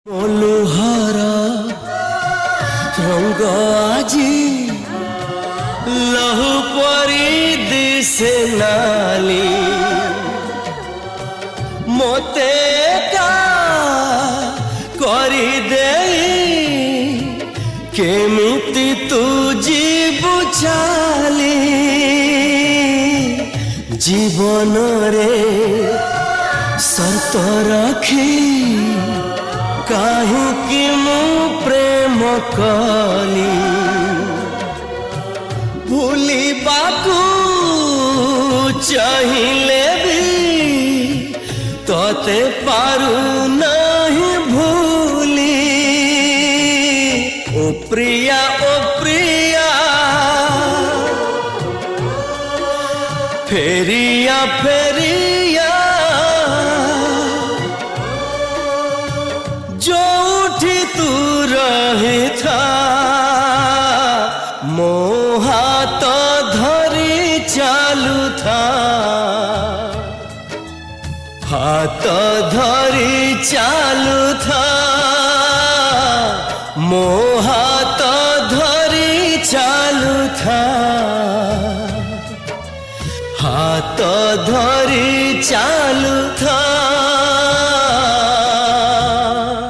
ଲୁହାର ରଙ୍ଗ ଆଜି ଲହୁ ପରି ଦିଶେ ନାଲି ମୋତେ କା କରିଦେଇ କେମିତି ତୁ ଯିବୁ ଚାଲି ଜୀବନରେ ସର୍ତ୍ତ ରଖି କାହିଁକି ମୁଁ ପ୍ରେମ କଲି ଭୁଲିବାକୁ ଚାହିଁଲେ ବି ତତେ ପାରୁନାହିଁ ଭୁଲି ଓ ପ୍ରିୟା ଫେରିୟା ଫେରିୟା जोठी तू रहिथा मो हाथ धरी चालू था हाथ धरी चालू था मो हाथ धरी चालू था हाथ धरी चालू था।